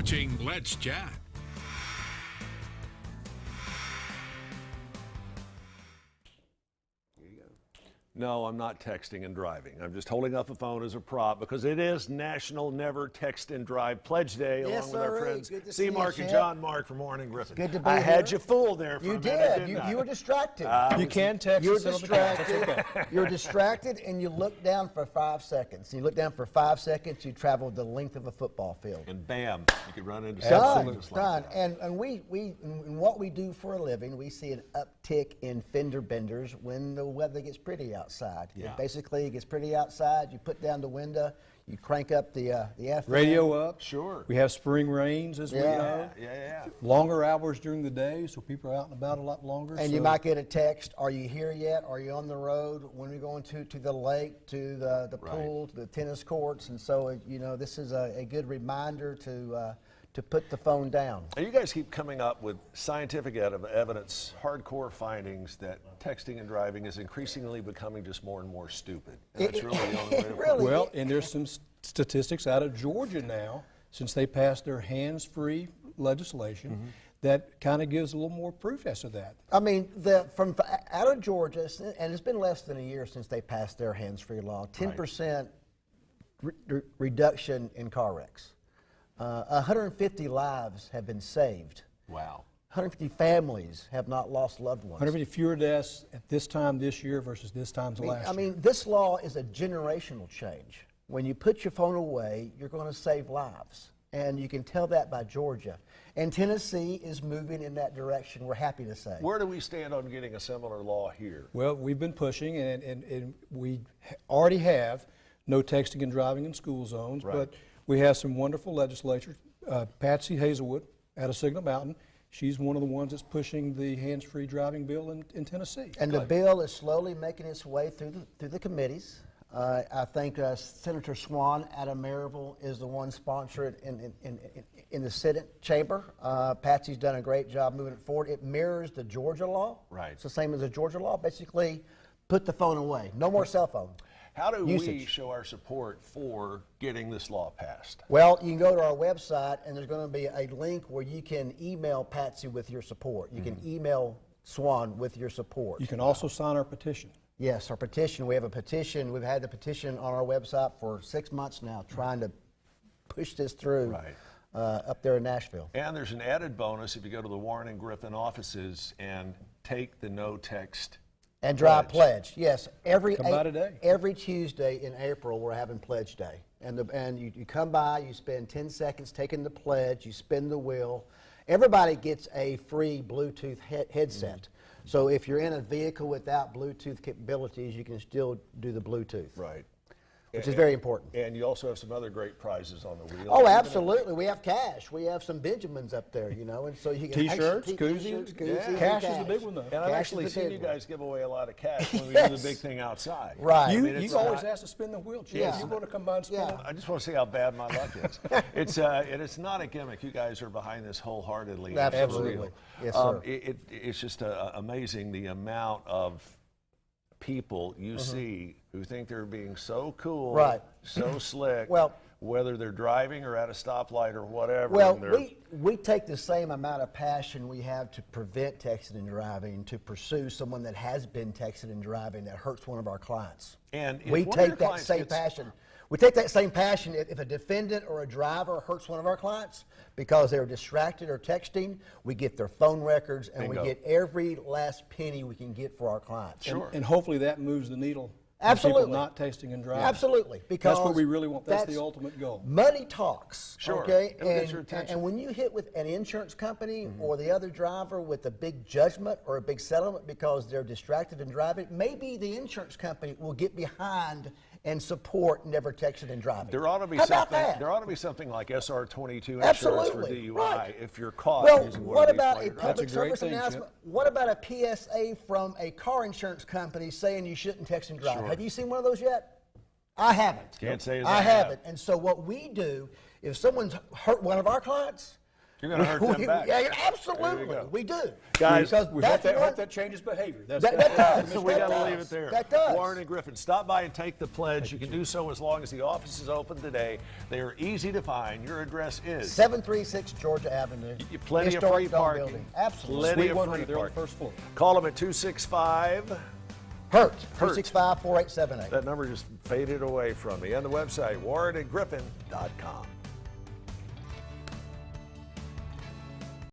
watching Let's Chat. No, I'm not texting and driving. I'm just holding up a phone as a prop because it is National Never Text and Drive Pledge Day, Yes, along with our sirree. friends Good to C. see you, Mark and Chip. John Mark from Morning Griffin. Good to be I had here. you fooled there for You a minute, did. didn't I? You were distracted. You can text You were and sit on the couch. That's distracted. okay. You were distracted, and you looked down for 5 seconds. You looked down for 5 seconds. You traveled the length of a football field. And bam, you could run into Done. something just like Done. that. And we in what we do for a living, we see an uptick in fender benders when the weather gets pretty outside. Yeah. Basically, it gets pretty outside. You put down the window. You crank up the FM. Radio up. Sure. We have spring rains, as we know. Yeah. Longer hours during the day, so people are out and about a lot longer. And you might get a text, are you here yet? Are you on the road? When are you going to the lake, to the pool, to the tennis courts? And so, this is a good reminder to put the phone down. And you guys keep coming up with scientific evidence, hardcore findings that texting and driving is increasingly becoming just more and more stupid. And that's really the only way to put it. Well, and there's some statistics out of Georgia now, since they passed their hands-free legislation, that kind of gives a little more proof as to that. I mean, from out of Georgia, and it's been less than a year since they passed their hands-free law, 10% reduction in car wrecks. 150 lives have been saved. Wow. 150 families have not lost loved ones. 150 fewer deaths at this time this year versus this time last year. I mean, this law is a generational change. When you put your phone away, you're going to save lives. And you can tell that by Georgia. And Tennessee is moving in that direction, we're happy to say. Where do we stand on getting a similar law here? Well, we've been pushing, and we already have no texting and driving in school zones, but we have some wonderful legislators. Patsy Hazelwood out of Signal Mountain, she's one of the ones that's pushing the hands-free driving bill in Tennessee. And the bill is slowly making its way through the committees. I think Senator Swan out of Maryville is the one sponsored in the Senate chamber. Patsy's done a great job moving it forward. It mirrors the Georgia law. Right. It's the same as the Georgia law. Basically, put the phone away. No more cell phone. How do we usage. show our support for getting this law passed? Well, you can go to our website, and there's going to be a link where you can email Patsy with your support. You can email Swan with your support. You can also sign our petition. Yes, our petition. We have a petition. We've had the petition on our website for 6 months now, trying to push this through up there in Nashville. And there's an added bonus if you go to the Warren and Griffin offices and take the no text And drive pledge. Yes, every Come by today. every Tuesday in April we're having Pledge Day, and you come by, you spend 10 seconds taking the pledge, you spin the wheel. Everybody gets a free Bluetooth headset. So if you're in a vehicle without Bluetooth capabilities, you can still do the Bluetooth. Right. Which is very important. And you also have some other great prizes on the wheel. Oh, absolutely. We have cash. We have some Benjamins up there, and so you can T-shirts, T-shirts, koozies, Cash is the big one, though. And I've Cash actually is the seen big you one. guys give away a lot of cash when we do Yes. the big thing outside. Right. You've always asked to spin the wheel, Chip. Yeah. You want to come by and spin Yeah. it? I just want to see how bad my luck is. It's not a gimmick. You guys are behind this wholeheartedly. and it's Absolutely. real. Yes, sir. It's just amazing the amount of people you see who think they're being so cool, Right. so slick, Well- whether they're driving or at a stoplight or whatever. Well, and they're- we take the same amount of passion we have to prevent texting and driving, to pursue someone that has been texting and driving that hurts one of our clients. And if we one of your take that clients same gets- passion. We take that same passion if a defendant or a driver hurts one of our clients because they're distracted or texting, we get their phone records and Bingo. we get every last penny we can get for our clients. Sure. And hopefully that moves the needle. on Absolutely. People not texting and driving. Absolutely, because That's what we really want. That's the ultimate goal. Money talks. Sure. Okay. It'll get your attention. And when you hit with an insurance company or the other driver with a big judgment or a big settlement because they're distracted and driving, maybe the insurance company will get behind and support never texting and driving. There ought to be How about something. that? There ought to be something like SR22 insurance for Absolutely, DUI right. if you're caught Well, using one what of these about while a you're driving. public That's a great service thing, Chip. announcement? What about a PSA from a car insurance company saying you shouldn't text and drive? Sure. Have you seen one of those yet? I haven't. Can't say as I I have. haven't. And so what we do, if someone's hurt one of our clients, You're going to hurt them back. Yeah, There absolutely, you go. we do. Guys, Because We that's hope one- that changes behavior. that does. So we That got to does. leave it there. That does. Warren and Griffin, stop by and take the pledge. You can do so as long as the office is open today. They are easy to find. Your address is 736 Georgia Avenue. plenty of Historic free Dome parking. Building. Absolutely. Plenty Suite of 100, free they're on the parking. first floor. Call them at 265. Hurt. 265-4878. That number just faded away from me. And the website, warrenandgriffin.com.